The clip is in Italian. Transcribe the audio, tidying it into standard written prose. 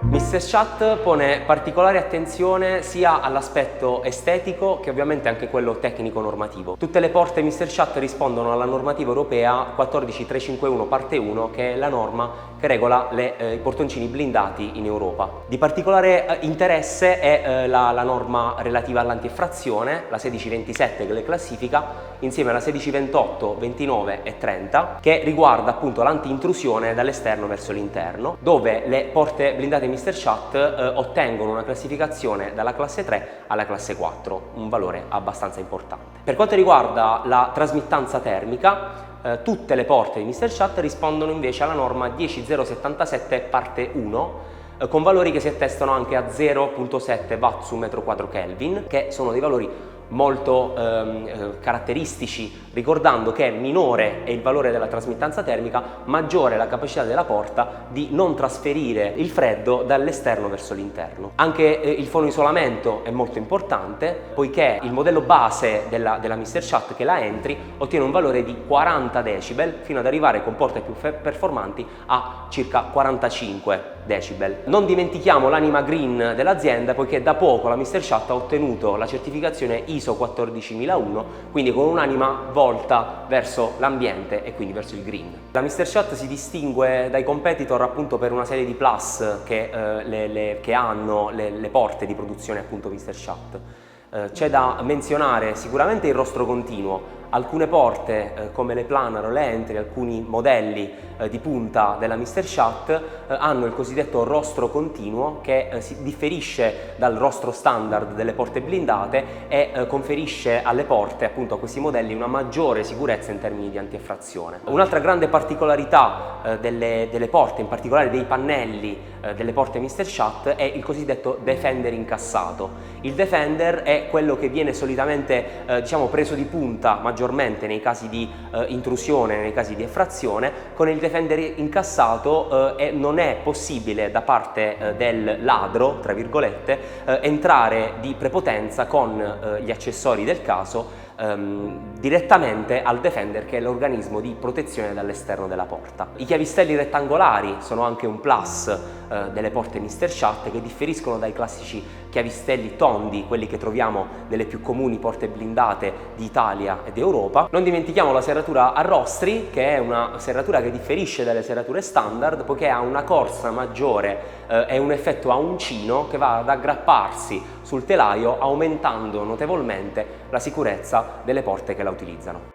Mr. Chat pone particolare attenzione sia all'aspetto estetico che ovviamente anche quello tecnico-normativo. Tutte le porte Mr. Chat rispondono alla normativa europea 14351 parte 1, che è la norma che regola i portoncini blindati in Europa. Di particolare interesse è la norma relativa all'antieffrazione, la 1627 che le classifica, insieme alla 1628, 29 e 30, che riguarda appunto l'anti-intrusione dall'esterno verso l'interno, dove le porte blindate Mr. Chat ottengono una classificazione dalla classe 3 alla classe 4, un valore abbastanza importante. Per quanto riguarda la trasmittanza termica, tutte le porte di Mr. Chat rispondono invece alla norma 10077 parte 1, con valori che si attestano anche a 0,7 watt su metro quadro Kelvin, che sono dei valori molto caratteristici, ricordando che minore è il valore della trasmittanza termica, maggiore è la capacità della porta di non trasferire il freddo dall'esterno verso l'interno. Anche il fonoisolamento è molto importante, poiché il modello base della Mr. Chat, che la Entry, ottiene un valore di 40 decibel fino ad arrivare con porte più performanti a circa 45 decibel. Non dimentichiamo l'anima green dell'azienda, poiché da poco la Mr. Chat ha ottenuto la certificazione ISO 14001, quindi con un'anima volta verso l'ambiente e quindi verso il green. La Mr. Chat si distingue dai competitor appunto per una serie di plus che hanno le porte di produzione appunto Mr. Chat. C'è da menzionare sicuramente il rostro continuo. Alcune porte come le Planar o le Entry, alcuni modelli di punta della Mr. Chat hanno il cosiddetto rostro continuo, che si differisce dal rostro standard delle porte blindate e conferisce alle porte, appunto a questi modelli, una maggiore sicurezza in termini di antieffrazione. Un'altra grande particolarità delle porte, in particolare dei pannelli delle porte Mr. Chat, è il cosiddetto Defender incassato. Il Defender è quello che viene solitamente diciamo preso di punta maggiormente nei casi di intrusione, nei casi di effrazione. Con il Defender incassato non è possibile da parte del ladro, tra virgolette, entrare di prepotenza con gli accessori del caso direttamente al Defender, che è l'organismo di protezione dall'esterno della porta. I chiavistelli rettangolari sono anche un plus delle porte Mr. Chat, che differiscono dai classici chiavistelli tondi, quelli che troviamo nelle più comuni porte blindate d'Italia ed Europa. Non dimentichiamo la serratura a rostri, che è una serratura che differisce dalle serrature standard, poiché ha una corsa maggiore e un effetto a uncino che va ad aggrapparsi sul telaio, aumentando notevolmente la sicurezza delle porte che la utilizzano.